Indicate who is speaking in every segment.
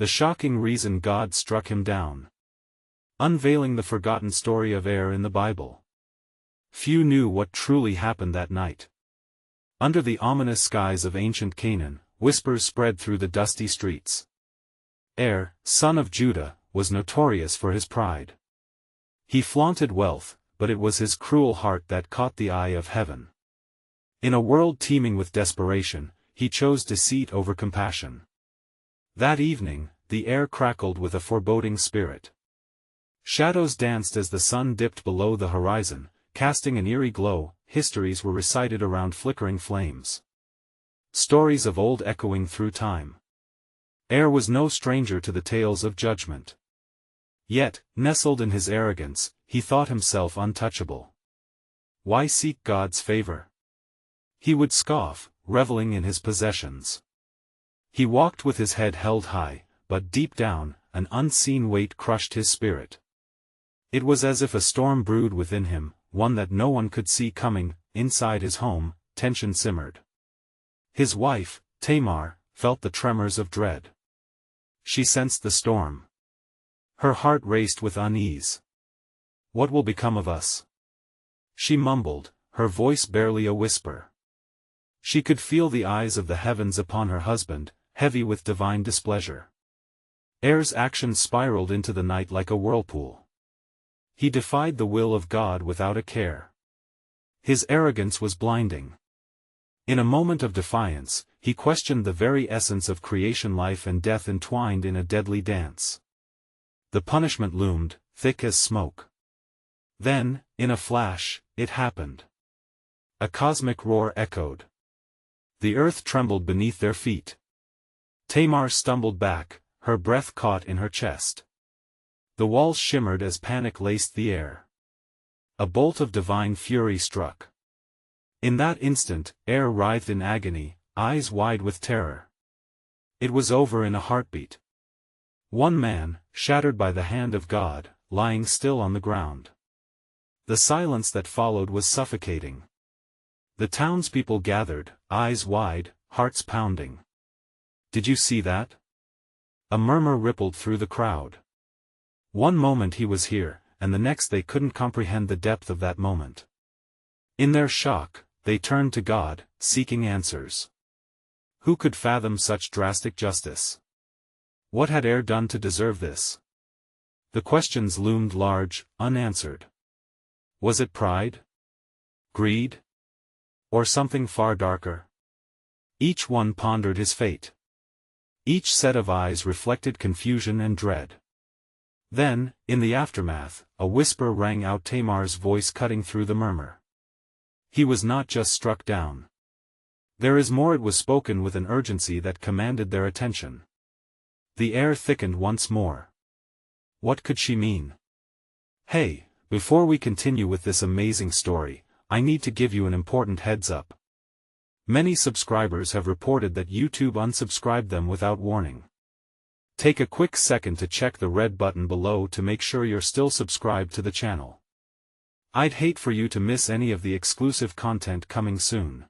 Speaker 1: The shocking reason God struck him down. Unveiling the forgotten story of in the Bible. Few knew what truly happened that night. Under the ominous skies of ancient Canaan, whispers spread through the dusty streets. Son of Judah, was notorious for his pride. He flaunted wealth, but it was his cruel heart that caught the eye of heaven. In a world teeming with desperation, he chose deceit over compassion. That evening, the air crackled with a foreboding spirit. Shadows danced as the sun dipped below the horizon, casting an eerie glow. Histories were recited around flickering flames. Stories of old echoing through time. Was no stranger to the tales of judgment. Yet, nestled in his arrogance, he thought himself untouchable. Why seek God's favor? He would scoff, reveling in his possessions. He walked with his head held high, but deep down, an unseen weight crushed his spirit. It was as if a storm brewed within him, one that no one could see coming. Inside his home, tension simmered. His wife, Tamar, felt the tremors of dread. She sensed the storm. Her heart raced with unease. What will become of us? She mumbled, her voice barely a whisper. She could feel the eyes of the heavens upon her husband, heavy with divine displeasure. Er's actions spiraled into the night like a whirlpool. He defied the will of God without a care. His arrogance was blinding. In a moment of defiance, he questioned the very essence of creation. Life and death entwined in a deadly dance. The punishment loomed, thick as smoke. Then, in a flash, it happened. A cosmic roar echoed. The earth trembled beneath their feet. Tamar stumbled back, her breath caught in her chest. The walls shimmered as panic laced the air. A bolt of divine fury struck. In that instant, writhed in agony, eyes wide with terror. It was over in a heartbeat. One man, shattered by the hand of God, lying still on the ground. The silence that followed was suffocating. The townspeople gathered, eyes wide, hearts pounding. Did you see that? A murmur rippled through the crowd. One moment he was here, and the next they couldn't comprehend the depth of that moment. In their shock, they turned to God, seeking answers. Who could fathom such drastic justice? What had done to deserve this? The questions loomed large, unanswered. Was it pride? Greed? Or something far darker? Each one pondered his fate. Each set of eyes reflected confusion and dread. Then, in the aftermath, a whisper rang out, Tamar's voice cutting through the murmur. He was not just struck down. There is more. It was spoken with an urgency that commanded their attention. The air thickened once more. What could she mean? Hey, before we continue with this amazing story, I need to give you an important heads up. Many subscribers have reported that YouTube unsubscribed them without warning. Take a quick second to check the red button below to make sure you're still subscribed to the channel. I'd hate for you to miss any of the exclusive content coming soon.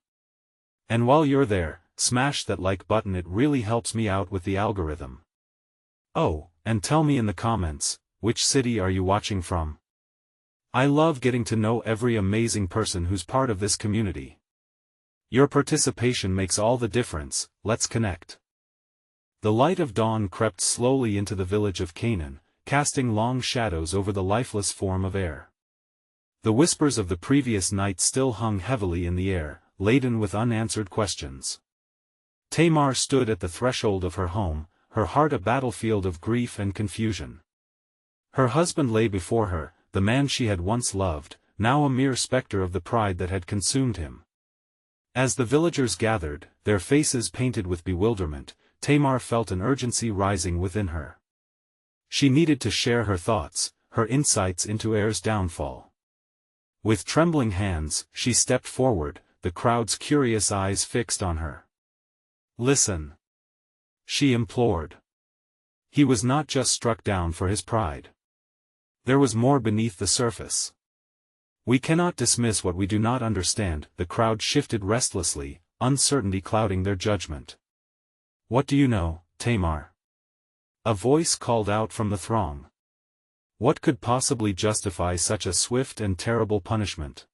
Speaker 1: And while you're there, smash that like button, it really helps me out with the algorithm. Oh, and tell me in the comments, which city are you watching from? I love getting to know every amazing person who's part of this community. Your participation makes all the difference. Let's connect. The light of dawn crept slowly into the village of Canaan, casting long shadows over the lifeless form of The whispers of the previous night still hung heavily in the air, laden with unanswered questions. Tamar stood at the threshold of her home, her heart a battlefield of grief and confusion. Her husband lay before her, the man she had once loved, now a mere specter of the pride that had consumed him. As the villagers gathered, their faces painted with bewilderment, Tamar felt an urgency rising within her. She needed to share her thoughts, her insights into downfall. With trembling hands, she stepped forward, the crowd's curious eyes fixed on her. Listen, she implored. He was not just struck down for his pride. There was more beneath the surface. We cannot dismiss what we do not understand. The crowd shifted restlessly, uncertainty clouding their judgment. What do you know, Tamar? A voice called out from the throng. What could possibly justify such a swift and terrible punishment?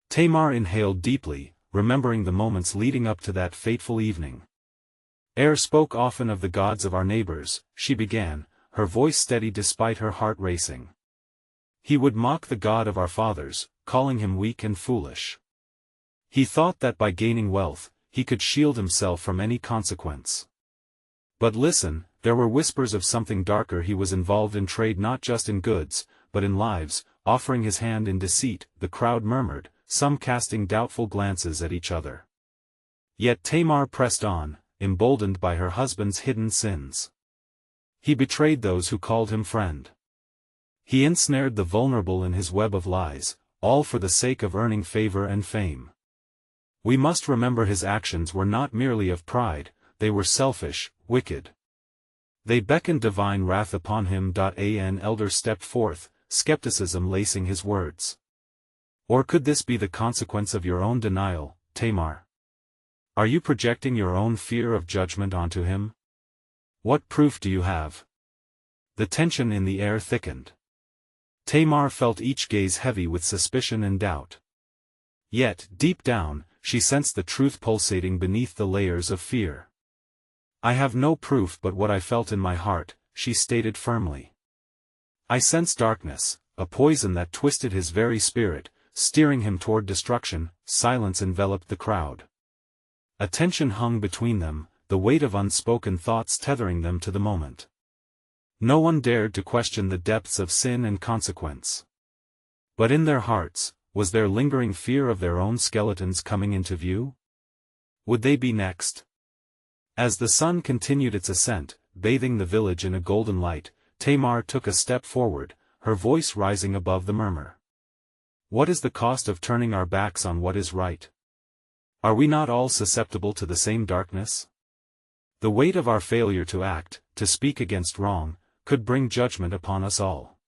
Speaker 1: Tamar inhaled deeply, remembering the moments leading up to that fateful evening. Spoke often of the gods of our neighbors, she began, her voice steady despite her heart racing. He would mock the God of our fathers, calling him weak and foolish. He thought that by gaining wealth, he could shield himself from any consequence. But listen, there were whispers of something darker. He was involved in trade, not just in goods, but in lives, offering his hand in deceit, the crowd murmured, some casting doubtful glances at each other. Yet Tamar pressed on, emboldened by her husband's hidden sins. He betrayed those who called him friend. He ensnared the vulnerable in his web of lies, all for the sake of earning favor and fame. We must remember his actions were not merely of pride, they were selfish, wicked. They beckoned divine wrath upon him. An elder stepped forth, skepticism lacing his words. Or could this be the consequence of your own denial, Tamar? Are you projecting your own fear of judgment onto him? What proof do you have? The tension in the air thickened. Tamar felt each gaze heavy with suspicion and doubt. Yet, deep down, she sensed the truth pulsating beneath the layers of fear. I have no proof but what I felt in my heart, she stated firmly. I sensed darkness, a poison that twisted his very spirit, steering him toward destruction. Silence enveloped the crowd. A tension hung between them, the weight of unspoken thoughts tethering them to the moment. No one dared to question the depths of sin and consequence. But in their hearts, was there lingering fear of their own skeletons coming into view? Would they be next? As the sun continued its ascent, bathing the village in a golden light, Tamar took a step forward, her voice rising above the murmur. What is the cost of turning our backs on what is right? Are we not all susceptible to the same darkness? The weight of our failure to act, to speak against wrong, could bring judgment upon us all.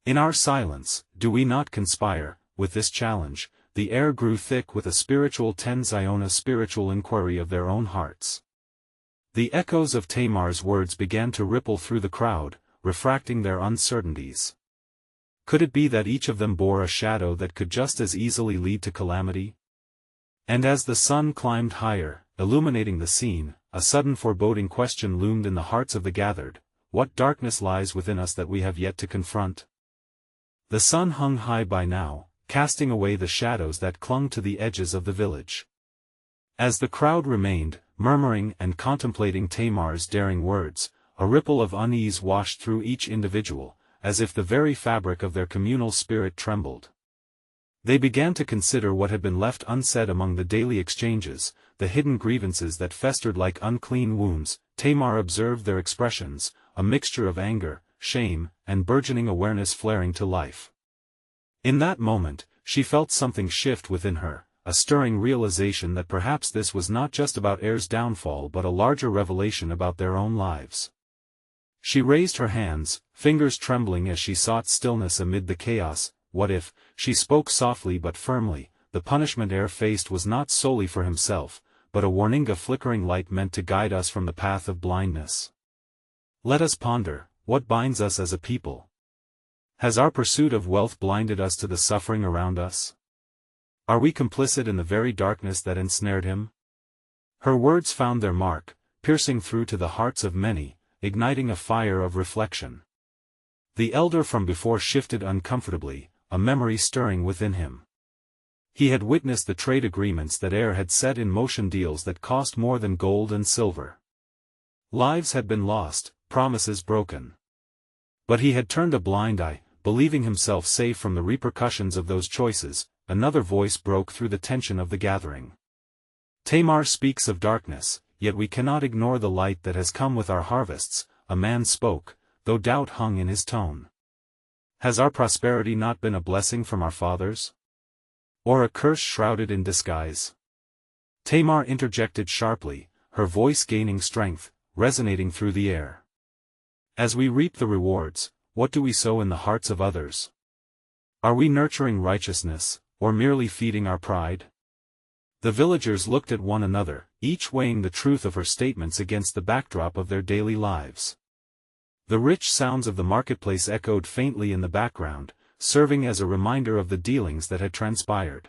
Speaker 1: In our silence, do we not conspire? With this challenge, the air grew thick with a spiritual tension, a spiritual inquiry of their own hearts. The echoes of Tamar's words began to ripple through the crowd, refracting their uncertainties. Could it be that each of them bore a shadow that could just as easily lead to calamity? And as the sun climbed higher, illuminating the scene, a sudden foreboding question loomed in the hearts of the gathered: what darkness lies within us that we have yet to confront? The sun hung high by now, casting away the shadows that clung to the edges of the village. As the crowd remained, murmuring and contemplating Tamar's daring words, a ripple of unease washed through each individual, as if the very fabric of their communal spirit trembled. They began to consider what had been left unsaid among the daily exchanges, the hidden grievances that festered like unclean wounds. Tamar observed their expressions, a mixture of anger, shame, and burgeoning awareness flaring to life. In that moment, she felt something shift within her, a stirring realization that perhaps this was not just about Er's downfall but a larger revelation about their own lives. She raised her hands, fingers trembling as she sought stillness amid the chaos. What if, she spoke softly but firmly, the punishment Er faced was not solely for himself, but a warning, a flickering light meant to guide us from the path of blindness. Let us ponder, what binds us as a people? Has our pursuit of wealth blinded us to the suffering around us? Are we complicit in the very darkness that ensnared him? Her words found their mark, piercing through to the hearts of many, igniting a fire of reflection. The elder from before shifted uncomfortably, a memory stirring within him. He had witnessed the trade agreements that Er had set in motion, deals that cost more than gold and silver. Lives had been lost, promises broken. But he had turned a blind eye, believing himself safe from the repercussions of those choices. Another voice broke through the tension of the gathering. Tamar speaks of darkness, yet we cannot ignore the light that has come with our harvests. A man spoke, though doubt hung in his tone. Has our prosperity not been a blessing from our fathers? Or a curse shrouded in disguise? Tamar interjected sharply, her voice gaining strength, resonating through the air. As we reap the rewards, what do we sow in the hearts of others? Are we nurturing righteousness, or merely feeding our pride? The villagers looked at one another, each weighing the truth of her statements against the backdrop of their daily lives. The rich sounds of the marketplace echoed faintly in the background, serving as a reminder of the dealings that had transpired.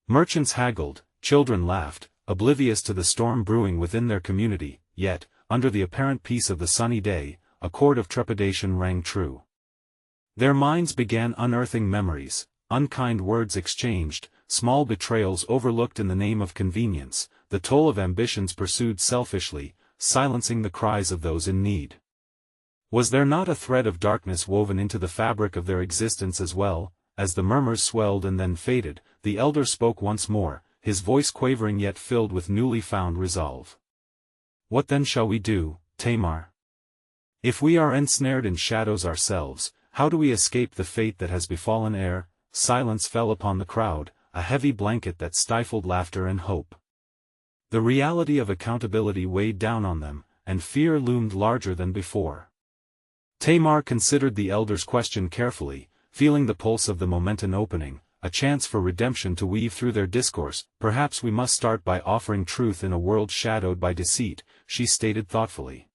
Speaker 1: Merchants haggled, children laughed, oblivious to the storm brewing within their community, yet, under the apparent peace of the sunny day, a chord of trepidation rang true. Their minds began unearthing memories, unkind words exchanged, small betrayals overlooked in the name of convenience, the toll of ambitions pursued selfishly, silencing the cries of those in need. Was there not a thread of darkness woven into the fabric of their existence as well? As the murmurs swelled and then faded, the elder spoke once more, his voice quavering yet filled with newly found resolve. What then shall we do, Tamar? If we are ensnared in shadows ourselves, how do we escape the fate that has befallen Er? Silence fell upon the crowd, a heavy blanket that stifled laughter and hope. The reality of accountability weighed down on them, and fear loomed larger than before. Tamar considered the elder's question carefully, feeling the pulse of the momentum opening, a chance for redemption to weave through their discourse. Perhaps we must start by offering truth in a world shadowed by deceit, she stated thoughtfully.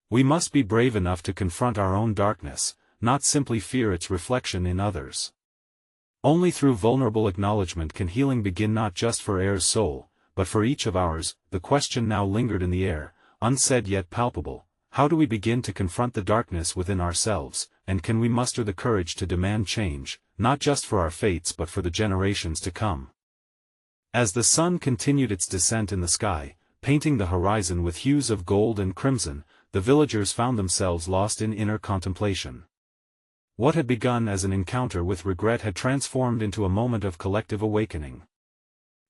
Speaker 1: We must be brave enough to confront our own darkness, not simply fear its reflection in others. Only through vulnerable acknowledgement can healing begin, not just for Er's soul, but for each of ours. The question now lingered in the air, unsaid yet palpable. How do we begin to confront the darkness within ourselves, and can we muster the courage to demand change, not just for our fates but for the generations to come? As the sun continued its descent in the sky, painting the horizon with hues of gold and crimson, the villagers found themselves lost in inner contemplation. What had begun as an encounter with regret had transformed into a moment of collective awakening.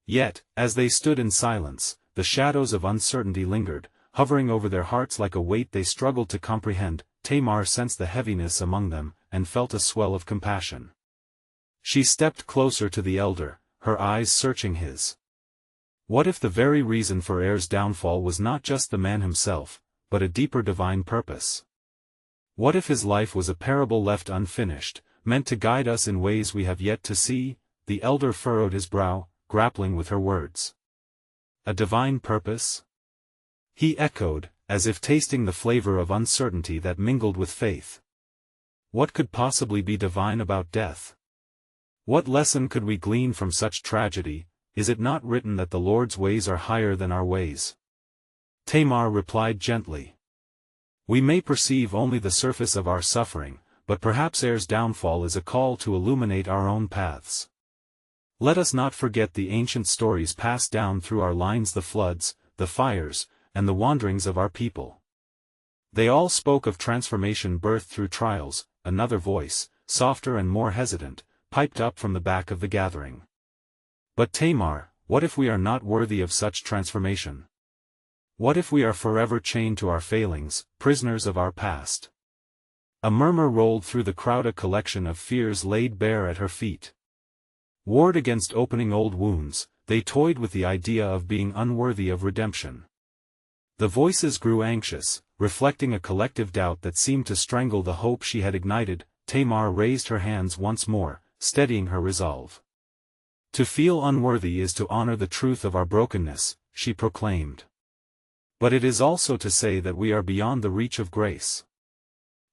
Speaker 1: Yet, as they stood in silence, the shadows of uncertainty lingered, hovering over their hearts like a weight they struggled to comprehend. Tamar sensed the heaviness among them, and felt a swell of compassion. She stepped closer to the elder, her eyes searching his. What if the very reason for Er's downfall was not just the man himself, but a deeper divine purpose? What if his life was a parable left unfinished, meant to guide us in ways we have yet to see? The elder furrowed his brow, grappling with her words. A divine purpose? He echoed, as if tasting the flavor of uncertainty that mingled with faith. What could possibly be divine about death? What lesson could we glean from such tragedy? Is it not written that the Lord's ways are higher than our ways? Tamar replied gently. We may perceive only the surface of our suffering, but perhaps Er's downfall is a call to illuminate our own paths. Let us not forget the ancient stories passed down through our lines, the floods, the fires, and the wanderings of our people. They all spoke of transformation birthed through trials. Another voice, softer and more hesitant, piped up from the back of the gathering. But Tamar, what if we are not worthy of such transformation? What if we are forever chained to our failings, prisoners of our past? A murmur rolled through the crowd, a collection of fears laid bare at her feet. Warred against opening old wounds, they toyed with the idea of being unworthy of redemption. The voices grew anxious, reflecting a collective doubt that seemed to strangle the hope she had ignited. Tamar raised her hands once more, steadying her resolve. To feel unworthy is to honor the truth of our brokenness, she proclaimed. But it is also to say that we are beyond the reach of grace.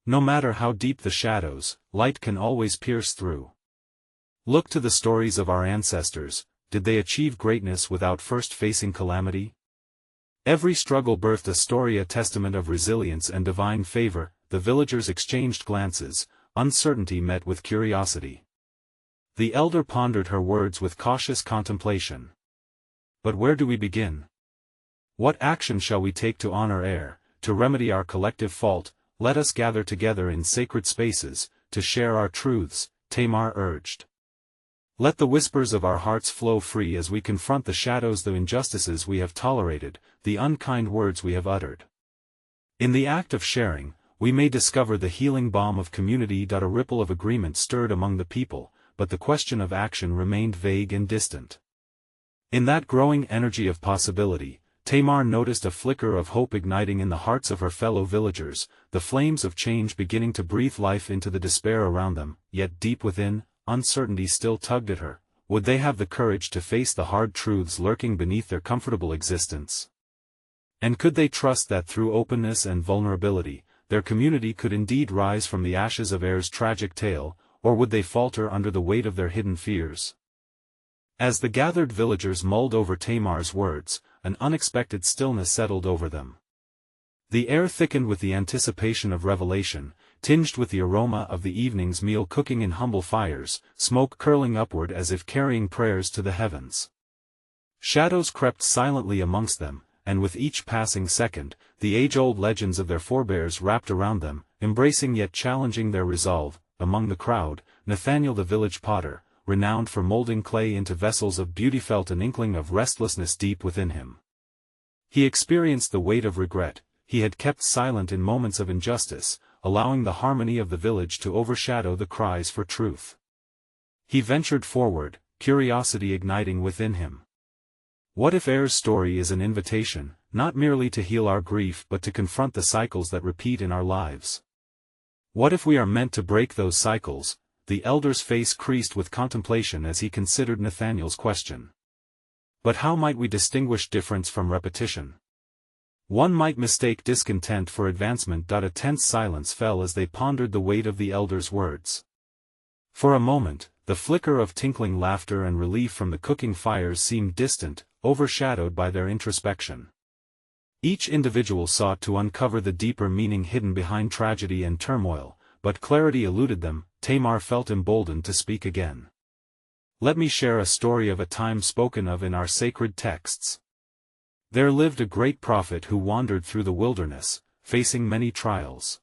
Speaker 1: No matter how deep the shadows, light can always pierce through. Look to the stories of our ancestors. Did they achieve greatness without first facing calamity? Every struggle birthed a story, a testament of resilience and divine favor. The villagers exchanged glances, uncertainty met with curiosity. The elder pondered her words with cautious contemplation. But where do we begin? What action shall we take to honor Er, to remedy our collective fault? Let us gather together in sacred spaces, to share our truths, Tamar urged. Let the whispers of our hearts flow free as we confront the shadows, the injustices we have tolerated, the unkind words we have uttered. In the act of sharing, we may discover the healing balm of community. A ripple of agreement stirred among the people, but the question of action remained vague and distant. In that growing energy of possibility, Tamar noticed a flicker of hope igniting in the hearts of her fellow villagers, the flames of change beginning to breathe life into the despair around them. Yet deep within, uncertainty still tugged at her. Would they have the courage to face the hard truths lurking beneath their comfortable existence? And could they trust that through openness and vulnerability, their community could indeed rise from the ashes of Er's tragic tale, or would they falter under the weight of their hidden fears? As the gathered villagers mulled over Tamar's words, an unexpected stillness settled over them. The air thickened with the anticipation of revelation, tinged with the aroma of the evening's meal cooking in humble fires, smoke curling upward as if carrying prayers to the heavens. Shadows crept silently amongst them, and with each passing second, the age-old legends of their forebears wrapped around them, embracing yet challenging their resolve. Among the crowd, Nathaniel the village potter, renowned for molding clay into vessels of beauty, felt an inkling of restlessness deep within him. He experienced the weight of regret. He had kept silent in moments of injustice, allowing the harmony of the village to overshadow the cries for truth. He ventured forward, curiosity igniting within him. What if Er's story is an invitation, not merely to heal our grief but to confront the cycles that repeat in our lives? What if we are meant to break those cycles? The elder's face creased with contemplation as he considered Nathaniel's question. But how might we distinguish difference from repetition? One might mistake discontent for advancement. A tense silence fell as they pondered the weight of the elder's words. For a moment, the flicker of tinkling laughter and relief from the cooking fires seemed distant, overshadowed by their introspection. Each individual sought to uncover the deeper meaning hidden behind tragedy and turmoil, but clarity eluded them. Tamar felt emboldened to speak again. Let me share a story of a time spoken of in our sacred texts. There lived a great prophet who wandered through the wilderness, facing many trials.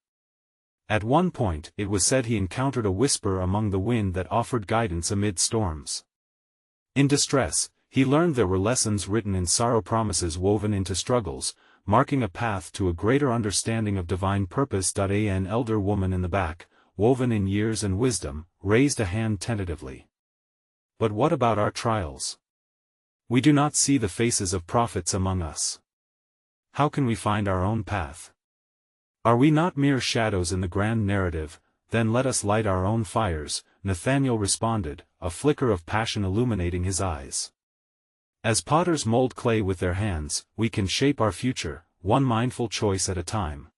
Speaker 1: At one point, it was said he encountered a whisper among the wind that offered guidance amid storms. In distress, he learned there were lessons written in sorrow, promises woven into struggles, marking a path to a greater understanding of divine purpose. An elder woman in the back, woven in years and wisdom, raised a hand tentatively. But what about our trials? We do not see the faces of prophets among us. How can we find our own path? Are we not mere shadows in the grand narrative? Then let us light our own fires, Nathaniel responded, a flicker of passion illuminating his eyes. As potters mold clay with their hands, we can shape our future, one mindful choice at a time.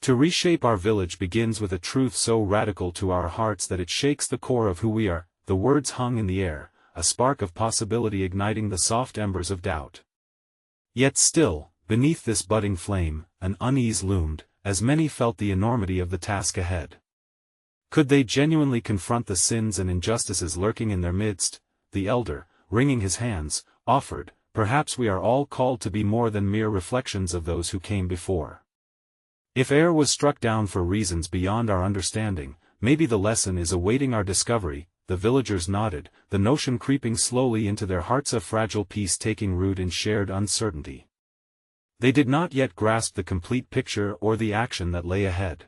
Speaker 1: To reshape our village begins with a truth so radical to our hearts that it shakes the core of who we are. The words hung in the air, a spark of possibility igniting the soft embers of doubt. Yet still, beneath this budding flame, an unease loomed, as many felt the enormity of the task ahead. Could they genuinely confront the sins and injustices lurking in their midst? The elder, wringing his hands, offered, perhaps we are all called to be more than mere reflections of those who came before. If Er was struck down for reasons beyond our understanding, maybe the lesson is awaiting our discovery. The villagers nodded, the notion creeping slowly into their hearts, a fragile peace taking root in shared uncertainty. They did not yet grasp the complete picture or the action that lay ahead.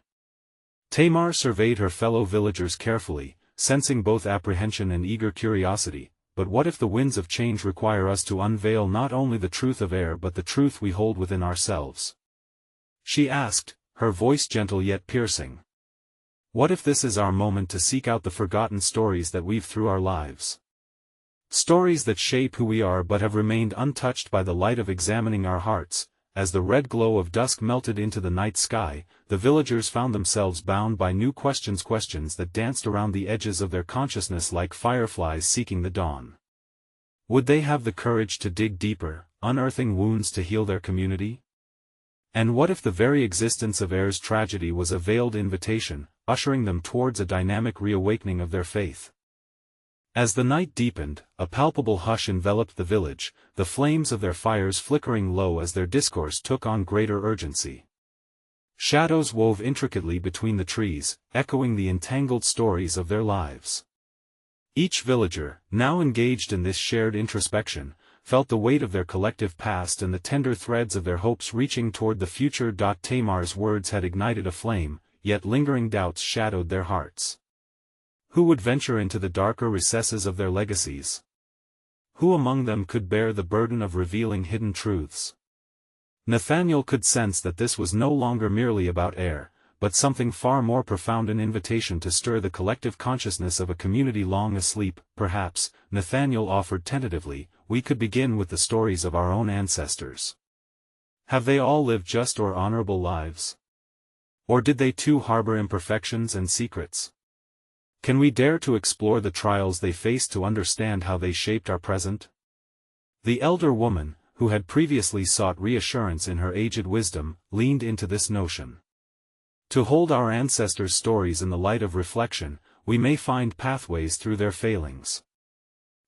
Speaker 1: Tamar surveyed her fellow villagers carefully, sensing both apprehension and eager curiosity. But what if the winds of change require us to unveil not only the truth of air but the truth we hold within ourselves? She asked, her voice gentle yet piercing. What if this is our moment to seek out the forgotten stories that weave through our lives? Stories that shape who we are but have remained untouched by the light of examining our hearts. As the red glow of dusk melted into the night sky, the villagers found themselves bound by new questions that danced around the edges of their consciousness like fireflies seeking the dawn. Would they have the courage to dig deeper, unearthing wounds to heal their community? And what if the very existence of Er's tragedy was a veiled invitation, ushering them towards a dynamic reawakening of their faith? As the night deepened, a palpable hush enveloped the village, the flames of their fires flickering low as their discourse took on greater urgency. Shadows wove intricately between the trees, echoing the entangled stories of their lives. Each villager, now engaged in this shared introspection, felt the weight of their collective past and the tender threads of their hopes reaching toward the future. Tamar's words had ignited a flame, yet lingering doubts shadowed their hearts. Who would venture into the darker recesses of their legacies? Who among them could bear the burden of revealing hidden truths? Nathaniel could sense that this was no longer merely about air, but something far more profound, an invitation to stir the collective consciousness of a community long asleep. Perhaps, Nathaniel offered tentatively, we could begin with the stories of our own ancestors. Have they all lived just or honorable lives? Or did they too harbor imperfections and secrets? Can we dare to explore the trials they faced to understand how they shaped our present? The elder woman, who had previously sought reassurance in her aged wisdom, leaned into this notion. To hold our ancestors' stories in the light of reflection, we may find pathways through their failings.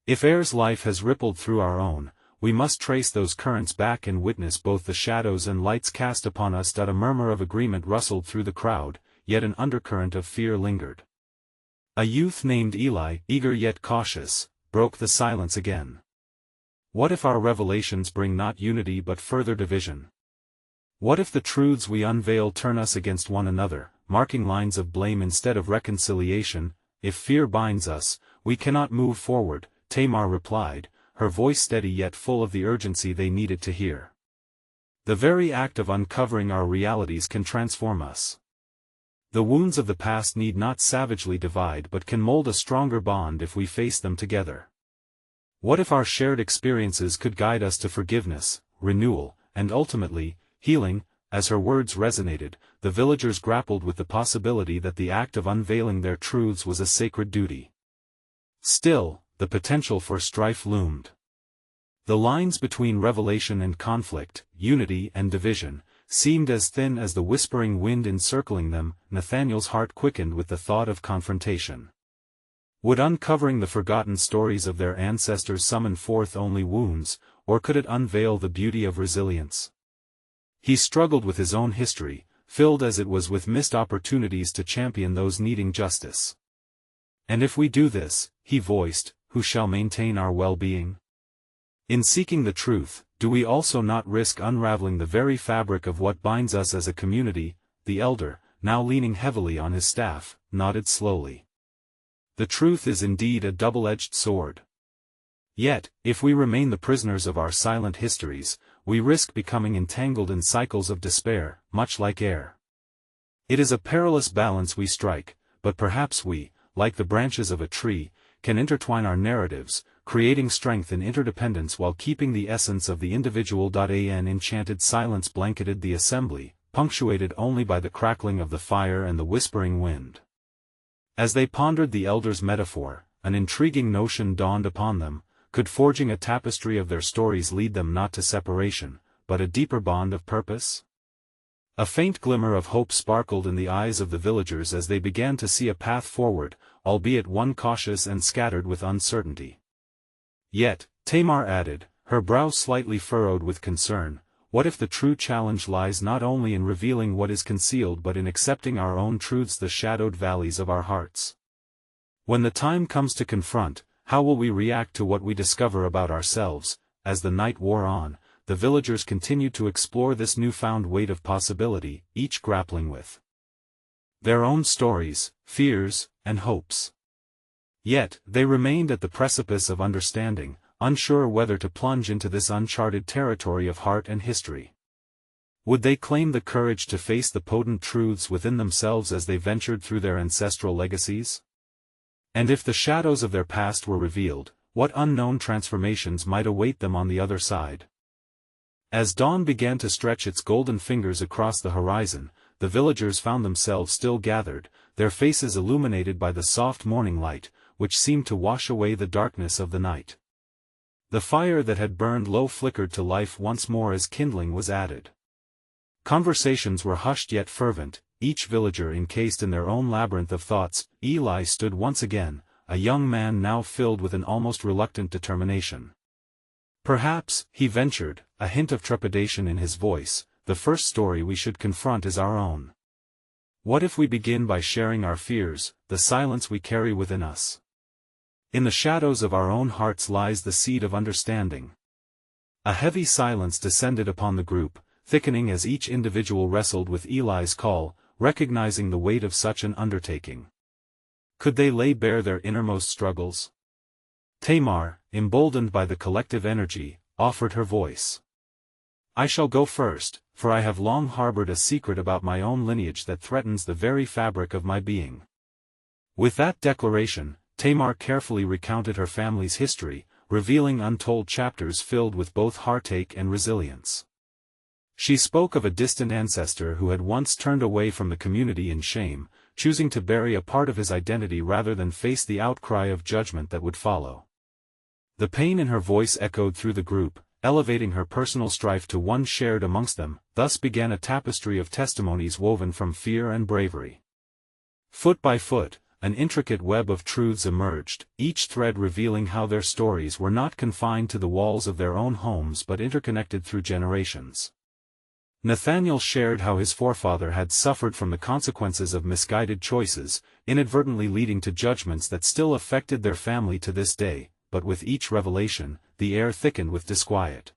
Speaker 1: If Er's life has rippled through our own, we must trace those currents back and witness both the shadows and lights cast upon us. A murmur of agreement rustled through the crowd, yet an undercurrent of fear lingered. A youth named Eli, eager yet cautious, broke the silence again. What if our revelations bring not unity but further division? What if the truths we unveil turn us against one another, marking lines of blame instead of reconciliation? If fear binds us, we cannot move forward, Tamar replied, her voice steady yet full of the urgency they needed to hear. The very act of uncovering our realities can transform us. The wounds of the past need not savagely divide but can mold a stronger bond if we face them together. What if our shared experiences could guide us to forgiveness, renewal, and ultimately, healing? As her words resonated, the villagers grappled with the possibility that the act of unveiling their truths was a sacred duty. Still, the potential for strife loomed. The lines between revelation and conflict, unity and division, seemed as thin as the whispering wind encircling them. Nathaniel's heart quickened with the thought of confrontation. Would uncovering the forgotten stories of their ancestors summon forth only wounds, or could it unveil the beauty of resilience? He struggled with his own history, filled as it was with missed opportunities to champion those needing justice. And if we do this, he voiced, who shall maintain our well-being? In seeking the truth, do we also not risk unraveling the very fabric of what binds us as a community? The elder, now leaning heavily on his staff, nodded slowly. The truth is indeed a double-edged sword. Yet, if we remain the prisoners of our silent histories, we risk becoming entangled in cycles of despair, much like air. It is a perilous balance we strike, but perhaps we, like the branches of a tree, can intertwine our narratives, creating strength in interdependence while keeping the essence of the individual. An enchanted silence blanketed the assembly, punctuated only by the crackling of the fire and the whispering wind. As they pondered the elder's metaphor, an intriguing notion dawned upon them. Could forging a tapestry of their stories lead them not to separation, but a deeper bond of purpose? A faint glimmer of hope sparkled in the eyes of the villagers as they began to see a path forward, albeit one cautious and scattered with uncertainty. Yet, Tamar added, her brow slightly furrowed with concern, what if the true challenge lies not only in revealing what is concealed but in accepting our own truths, the shadowed valleys of our hearts? When the time comes to confront, how will we react to what we discover about ourselves? As the night wore on, the villagers continued to explore this newfound weight of possibility, each grappling with their own stories, fears, and hopes. Yet, they remained at the precipice of understanding, unsure whether to plunge into this uncharted territory of heart and history. Would they claim the courage to face the potent truths within themselves as they ventured through their ancestral legacies? And if the shadows of their past were revealed, what unknown transformations might await them on the other side? As dawn began to stretch its golden fingers across the horizon, the villagers found themselves still gathered, their faces illuminated by the soft morning light, which seemed to wash away the darkness of the night. The fire that had burned low flickered to life once more as kindling was added. Conversations were hushed yet fervent, each villager encased in their own labyrinth of thoughts. Eli stood once again, a young man now filled with an almost reluctant determination. Perhaps, he ventured, a hint of trepidation in his voice, the first story we should confront is our own. What if we begin by sharing our fears, the silence we carry within us? In the shadows of our own hearts lies the seed of understanding. A heavy silence descended upon the group, thickening as each individual wrestled with Eli's call, recognizing the weight of such an undertaking. Could they lay bare their innermost struggles? Tamar, emboldened by the collective energy, offered her voice. I shall go first, for I have long harbored a secret about my own lineage that threatens the very fabric of my being. With that declaration, Tamar carefully recounted her family's history, revealing untold chapters filled with both heartache and resilience. She spoke of a distant ancestor who had once turned away from the community in shame, choosing to bury a part of his identity rather than face the outcry of judgment that would follow. The pain in her voice echoed through the group, elevating her personal strife to one shared amongst them. Thus began a tapestry of testimonies woven from fear and bravery. Foot by foot, an intricate web of truths emerged, each thread revealing how their stories were not confined to the walls of their own homes but interconnected through generations. Nathaniel shared how his forefather had suffered from the consequences of misguided choices, inadvertently leading to judgments that still affected their family to this day, but with each revelation, the air thickened with disquiet.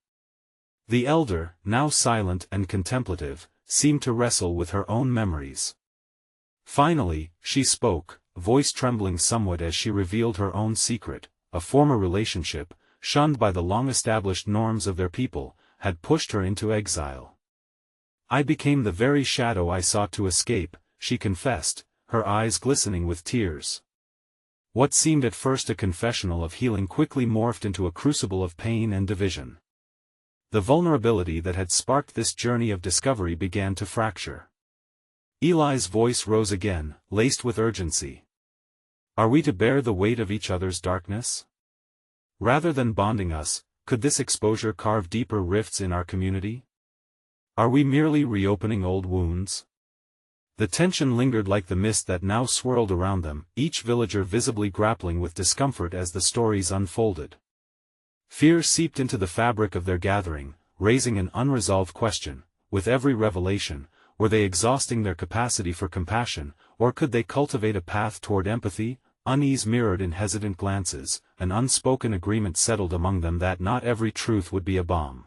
Speaker 1: The elder, now silent and contemplative, seemed to wrestle with her own memories. Finally, she spoke, voice trembling somewhat as she revealed her own secret. A former relationship, shunned by the long-established norms of their people, had pushed her into exile. "I became the very shadow I sought to escape," she confessed, her eyes glistening with tears. What seemed at first a confessional of healing quickly morphed into a crucible of pain and division. The vulnerability that had sparked this journey of discovery began to fracture. Eli's voice rose again, laced with urgency. "Are we to bear the weight of each other's darkness? Rather than bonding us, could this exposure carve deeper rifts in our community? Are we merely reopening old wounds?" The tension lingered like the mist that now swirled around them, each villager visibly grappling with discomfort as the stories unfolded. Fear seeped into the fabric of their gathering, raising an unresolved question. With every revelation, were they exhausting their capacity for compassion, or could they cultivate a path toward empathy? Unease mirrored in hesitant glances, an unspoken agreement settled among them that not every truth would be a bomb.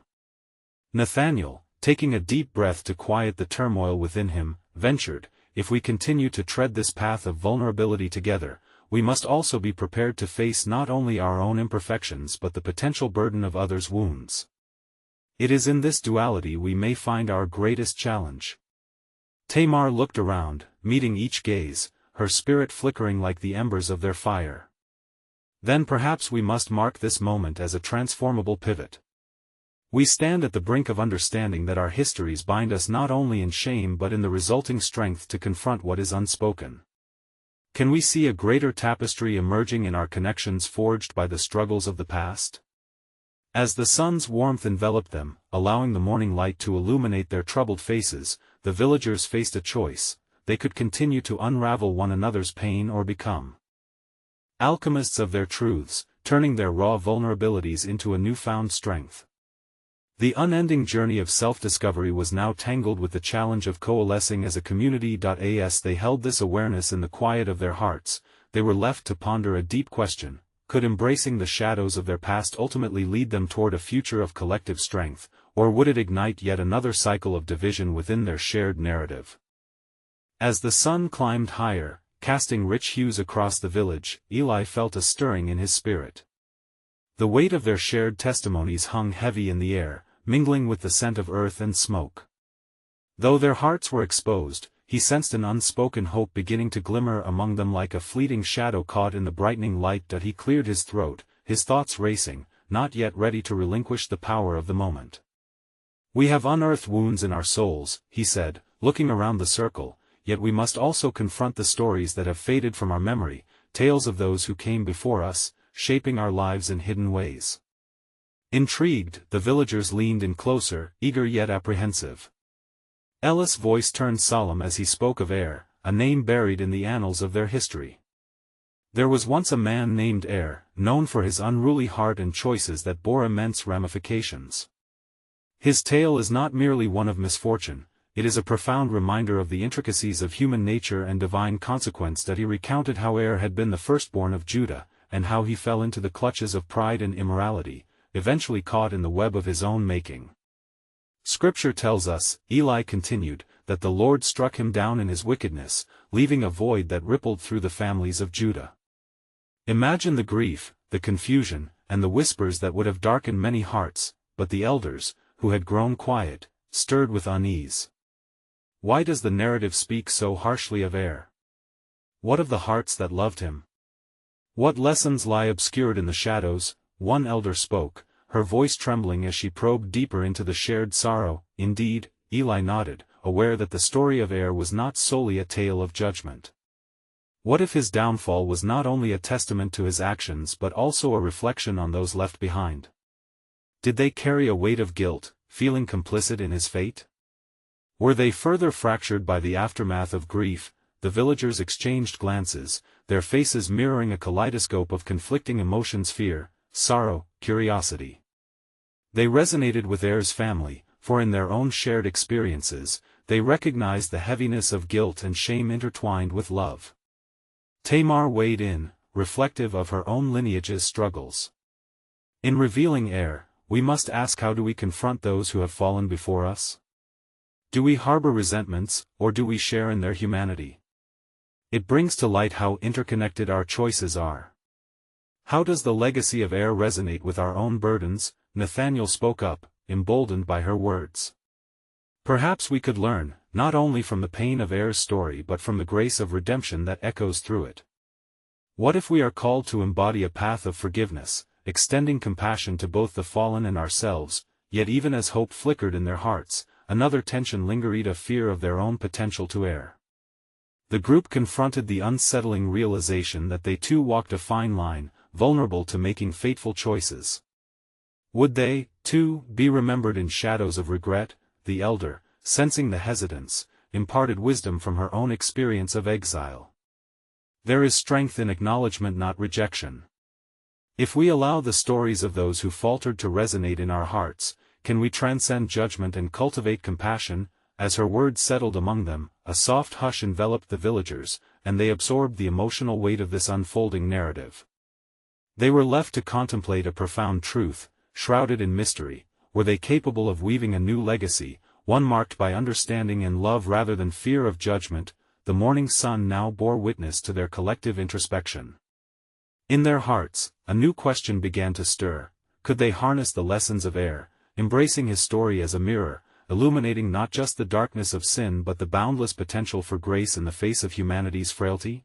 Speaker 1: Nathaniel, taking a deep breath to quiet the turmoil within him, ventured, "If we continue to tread this path of vulnerability together, we must also be prepared to face not only our own imperfections but the potential burden of others' wounds. It is in this duality we may find our greatest challenge." Tamar looked around, meeting each gaze, her spirit flickering like the embers of their fire. "Then perhaps we must mark this moment as a transformable pivot. We stand at the brink of understanding that our histories bind us not only in shame but in the resulting strength to confront what is unspoken. Can we see a greater tapestry emerging in our connections forged by the struggles of the past?" As the sun's warmth enveloped them, allowing the morning light to illuminate their troubled faces, the villagers faced a choice. They could continue to unravel one another's pain or become alchemists of their truths, turning their raw vulnerabilities into a newfound strength. The unending journey of self-discovery was now tangled with the challenge of coalescing as a community. As they held this awareness in the quiet of their hearts, they were left to ponder a deep question: could embracing the shadows of their past ultimately lead them toward a future of collective strength, or would it ignite yet another cycle of division within their shared narrative? As the sun climbed higher, casting rich hues across the village, Eli felt a stirring in his spirit. The weight of their shared testimonies hung heavy in the air, mingling with the scent of earth and smoke. Though their hearts were exposed, he sensed an unspoken hope beginning to glimmer among them like a fleeting shadow caught in the brightening light. He cleared his throat, his thoughts racing, not yet ready to relinquish the power of the moment. "We have unearthed wounds in our souls," he said, looking around the circle, "yet we must also confront the stories that have faded from our memory, tales of those who came before us, shaping our lives in hidden ways." Intrigued, the villagers leaned in closer, eager yet apprehensive. Ellis' voice turned solemn as he spoke of Er, a name buried in the annals of their history. "There was once a man named Er, known for his unruly heart and choices that bore immense ramifications. His tale is not merely one of misfortune, it is a profound reminder of the intricacies of human nature and divine consequence." He recounted how Er had been the firstborn of Judah, and how he fell into the clutches of pride and immorality, eventually caught in the web of his own making. "Scripture tells us," Eli continued, "that the Lord struck him down in his wickedness, leaving a void that rippled through the families of Judah. Imagine the grief, the confusion, and the whispers that would have darkened many hearts, but the elders, who had grown quiet, stirred with unease. Why does the narrative speak so harshly of Er? What of the hearts that loved him? What lessons lie obscured in the shadows?" One elder spoke, her voice trembling as she probed deeper into the shared sorrow. Indeed, Eli nodded, aware that the story of Er was not solely a tale of judgment. What if his downfall was not only a testament to his actions but also a reflection on those left behind? Did they carry a weight of guilt, feeling complicit in his fate? Were they further fractured by the aftermath of grief? The villagers exchanged glances, their faces mirroring a kaleidoscope of conflicting emotions: fear, sorrow, curiosity. They resonated with Er's family, for in their own shared experiences, they recognized the heaviness of guilt and shame intertwined with love. Tamar weighed in, reflective of her own lineage's struggles. In revealing Er, we must ask, how do we confront those who have fallen before us? Do we harbor resentments, or do we share in their humanity? It brings to light how interconnected our choices are. How does the legacy of Er resonate with our own burdens? Nathaniel spoke up, emboldened by her words. Perhaps we could learn, not only from the pain of Er's story but from the grace of redemption that echoes through it. What if we are called to embody a path of forgiveness, extending compassion to both the fallen and ourselves, yet even as hope flickered in their hearts, another tension lingered, a fear of their own potential to err. The group confronted the unsettling realization that they too walked a fine line, vulnerable to making fateful choices. Would they, too, be remembered in shadows of regret? The elder, sensing the hesitance, imparted wisdom from her own experience of exile. There is strength in acknowledgement, not rejection. If we allow the stories of those who faltered to resonate in our hearts, can we transcend judgment and cultivate compassion? As her words settled among them, a soft hush enveloped the villagers, and they absorbed the emotional weight of this unfolding narrative. They were left to contemplate a profound truth, shrouded in mystery. Were they capable of weaving a new legacy, one marked by understanding and love rather than fear of judgment? The morning sun now bore witness to their collective introspection. In their hearts, a new question began to stir: could they harness the lessons of Er, embracing his story as a mirror, illuminating not just the darkness of sin but the boundless potential for grace in the face of humanity's frailty?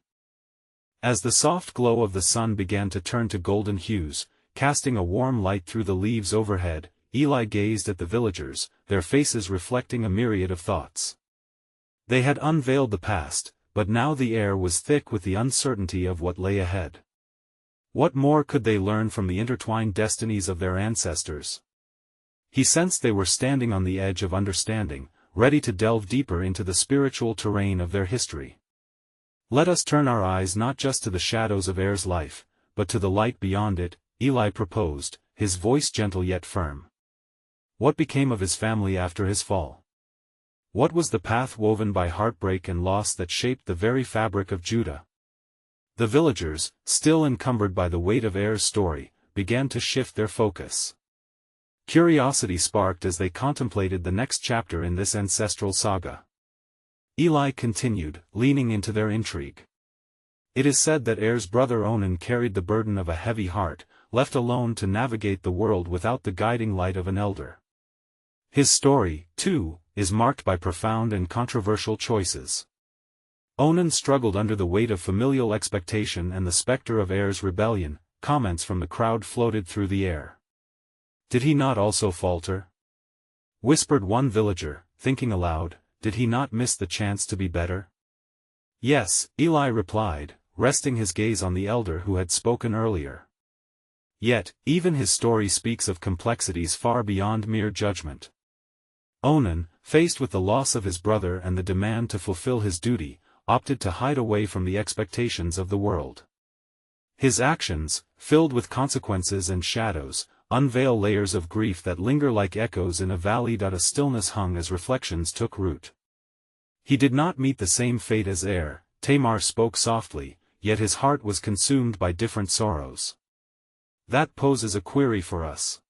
Speaker 1: As the soft glow of the sun began to turn to golden hues, casting a warm light through the leaves overhead, Eli gazed at the villagers, their faces reflecting a myriad of thoughts. They had unveiled the past, but now the air was thick with the uncertainty of what lay ahead. What more could they learn from the intertwined destinies of their ancestors? He sensed they were standing on the edge of understanding, ready to delve deeper into the spiritual terrain of their history. Let us turn our eyes not just to the shadows of Er's life, but to the light beyond it, Eli proposed, his voice gentle yet firm. What became of his family after his fall? What was the path woven by heartbreak and loss that shaped the very fabric of Judah? The villagers, still encumbered by the weight of Er's story, began to shift their focus. Curiosity sparked as they contemplated the next chapter in this ancestral saga. Eli continued, leaning into their intrigue. It is said that Er's brother Onan carried the burden of a heavy heart, left alone to navigate the world without the guiding light of an elder. His story, too, is marked by profound and controversial choices. Onan struggled under the weight of familial expectation and the specter of Er's rebellion. Comments from the crowd floated through the air. Did he not also falter? Whispered one villager, thinking aloud, did he not miss the chance to be better? Yes, Eli replied, resting his gaze on the elder who had spoken earlier. Yet, even his story speaks of complexities far beyond mere judgment. Onan, faced with the loss of his brother and the demand to fulfill his duty, opted to hide away from the expectations of the world. His actions, filled with consequences and shadows, unveil layers of grief that linger like echoes in a valley. A stillness hung as reflections took root. He did not meet the same fate as Er, Tamar spoke softly, yet his heart was consumed by different sorrows. That poses a query for us.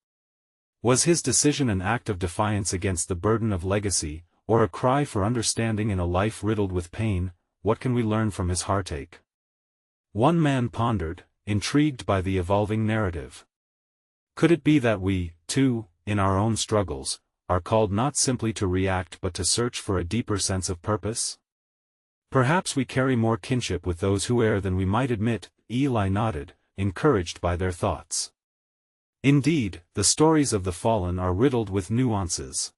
Speaker 1: Was his decision an act of defiance against the burden of legacy, or a cry for understanding in a life riddled with pain? What can we learn from his heartache? One man pondered, intrigued by the evolving narrative. Could it be that we, too, in our own struggles, are called not simply to react but to search for a deeper sense of purpose? Perhaps we carry more kinship with those who err than we might admit. Eli nodded, encouraged by their thoughts. Indeed, the stories of the fallen are riddled with nuances.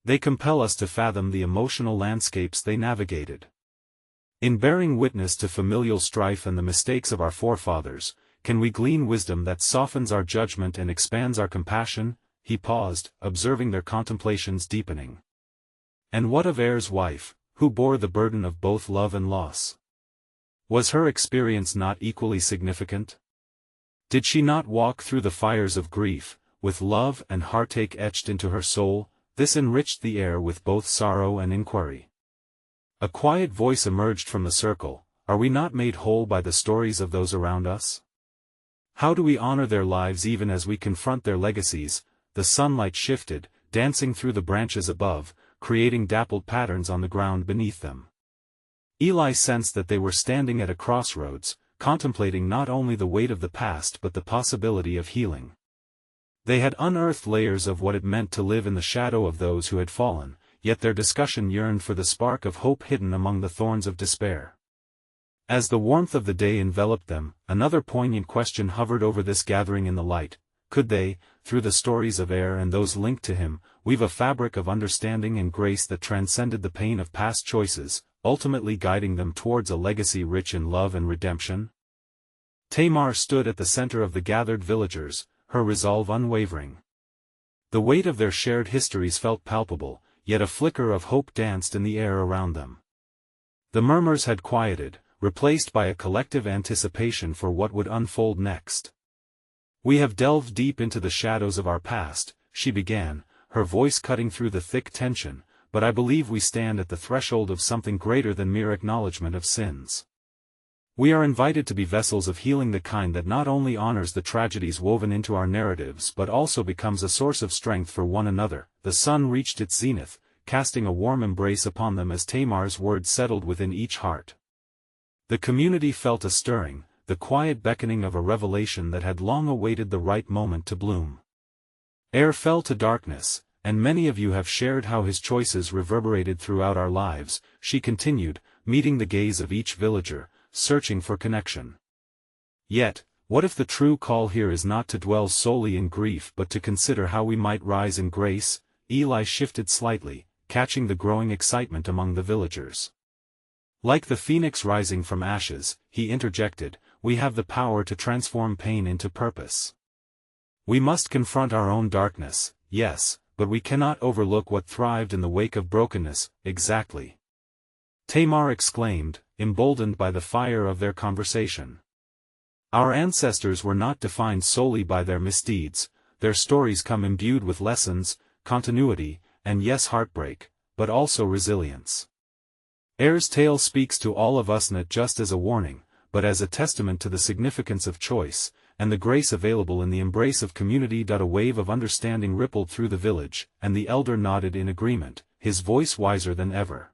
Speaker 1: They compel us to fathom the emotional landscapes they navigated. In bearing witness to familial strife and the mistakes of our forefathers, can we glean wisdom that softens our judgment and expands our compassion? He paused, observing their contemplations deepening. And what of Er's wife, who bore the burden of both love and loss? Was her experience not equally significant? Did she not walk through the fires of grief, with love and heartache etched into her soul? This enriched the air with both sorrow and inquiry. A quiet voice emerged from the circle. Are we not made whole by the stories of those around us? How do we honor their lives even as we confront their legacies? The sunlight shifted, dancing through the branches above, creating dappled patterns on the ground beneath them. Eli sensed that they were standing at a crossroads, contemplating not only the weight of the past but the possibility of healing. They had unearthed layers of what it meant to live in the shadow of those who had fallen, yet their discussion yearned for the spark of hope hidden among the thorns of despair. As the warmth of the day enveloped them, another poignant question hovered over this gathering in the light. Could they, through the stories of Er and those linked to him, weave a fabric of understanding and grace that transcended the pain of past choices, ultimately guiding them towards a legacy rich in love and redemption? Tamar stood at the center of the gathered villagers, her resolve unwavering. The weight of their shared histories felt palpable, yet a flicker of hope danced in the air around them. The murmurs had quieted, replaced by a collective anticipation for what would unfold next. We have delved deep into the shadows of our past, she began, her voice cutting through the thick tension, but I believe we stand at the threshold of something greater than mere acknowledgement of sins. We are invited to be vessels of healing, the kind that not only honors the tragedies woven into our narratives but also becomes a source of strength for one another. The sun reached its zenith, casting a warm embrace upon them as Tamar's words settled within each heart. The community felt a stirring, the quiet beckoning of a revelation that had long awaited the right moment to bloom. Er fell to darkness, and many of you have shared how his choices reverberated throughout our lives, she continued, meeting the gaze of each villager, searching for connection. Yet, what if the true call here is not to dwell solely in grief but to consider how we might rise in grace? Eli shifted slightly, catching the growing excitement among the villagers. Like the phoenix rising from ashes, he interjected, we have the power to transform pain into purpose. We must confront our own darkness, yes, but we cannot overlook what thrived in the wake of brokenness. Exactly. Tamar exclaimed, emboldened by the fire of their conversation. Our ancestors were not defined solely by their misdeeds, their stories come imbued with lessons, continuity, and yes, heartbreak, but also resilience. Er's tale speaks to all of us not just as a warning, but as a testament to the significance of choice, and the grace available in the embrace of community. A wave of understanding rippled through the village, and the elder nodded in agreement, his voice wiser than ever.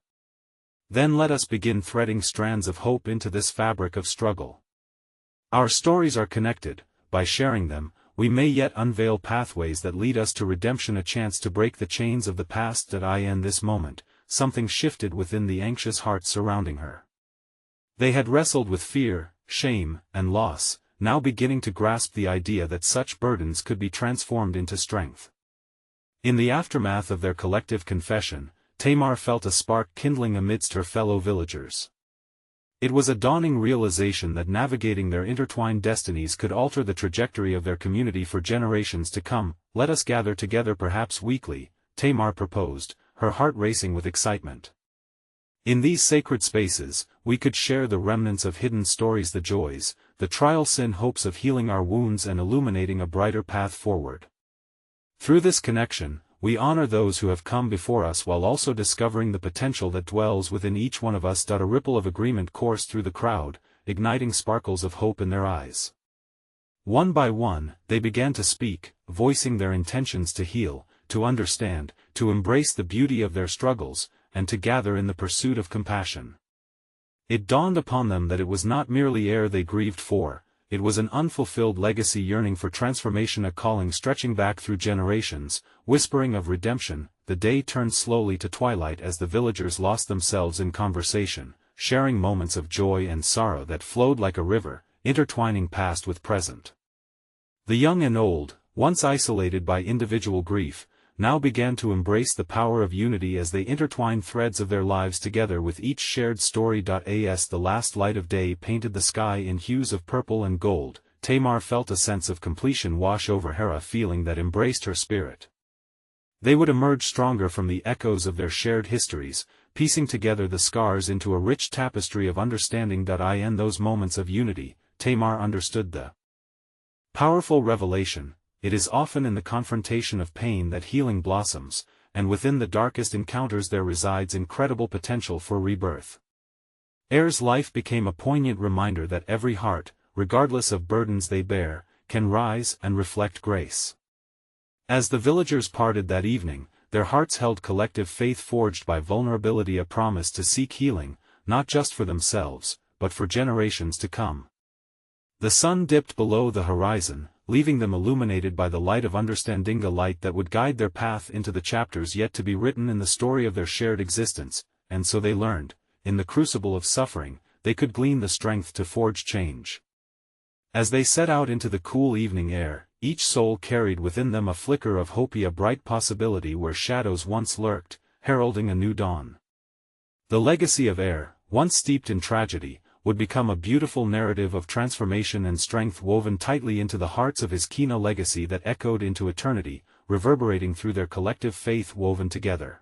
Speaker 1: Then let us begin threading strands of hope into this fabric of struggle. Our stories are connected. By sharing them, we may yet unveil pathways that lead us to redemption, a chance to break the chains of the past. In this moment, something shifted within the anxious hearts surrounding her. They had wrestled with fear, shame, and loss, now beginning to grasp the idea that such burdens could be transformed into strength. In the aftermath of their collective confession, Tamar felt a spark kindling amidst her fellow villagers. It was a dawning realization that navigating their intertwined destinies could alter the trajectory of their community for generations to come. Let us gather together, perhaps weekly, Tamar proposed, her heart racing with excitement. In these sacred spaces, we could share the remnants of hidden stories, the joys, the trials and hopes of healing our wounds and illuminating a brighter path forward. Through this connection, we honor those who have come before us while also discovering the potential that dwells within each one of us. A ripple of agreement coursed through the crowd, igniting sparkles of hope in their eyes. One by one, they began to speak, voicing their intentions to heal, to understand, to embrace the beauty of their struggles, and to gather in the pursuit of compassion. It dawned upon them that it was not merely air they grieved for, it was an unfulfilled legacy yearning for transformation, a calling stretching back through generations, whispering of redemption. The day turned slowly to twilight as the villagers lost themselves in conversation, sharing moments of joy and sorrow that flowed like a river, intertwining past with present. The young and old, once isolated by individual grief, now began to embrace the power of unity as they intertwined threads of their lives together with each shared story. As the last light of day painted the sky in hues of purple and gold, Tamar felt a sense of completion wash over her, a feeling that embraced her spirit. They would emerge stronger from the echoes of their shared histories, piecing together the scars into a rich tapestry of understanding. In those moments of unity, Tamar understood the powerful revelation: it is often in the confrontation of pain that healing blossoms, and within the darkest encounters there resides incredible potential for rebirth. Er's life became a poignant reminder that every heart, regardless of burdens they bear, can rise and reflect grace. As the villagers parted that evening, their hearts held collective faith forged by vulnerability, a promise to seek healing, not just for themselves, but for generations to come. The sun dipped below the horizon, leaving them illuminated by the light of understanding, a light that would guide their path into the chapters yet to be written in the story of their shared existence. And so they learned, in the crucible of suffering, they could glean the strength to forge change. As they set out into the cool evening air, each soul carried within them a flicker of hope, a bright possibility where shadows once lurked, heralding a new dawn. The legacy of once steeped in tragedy, would become a beautiful narrative of transformation and strength, woven tightly into the hearts of his legacy that echoed into eternity, reverberating through their collective faith woven together.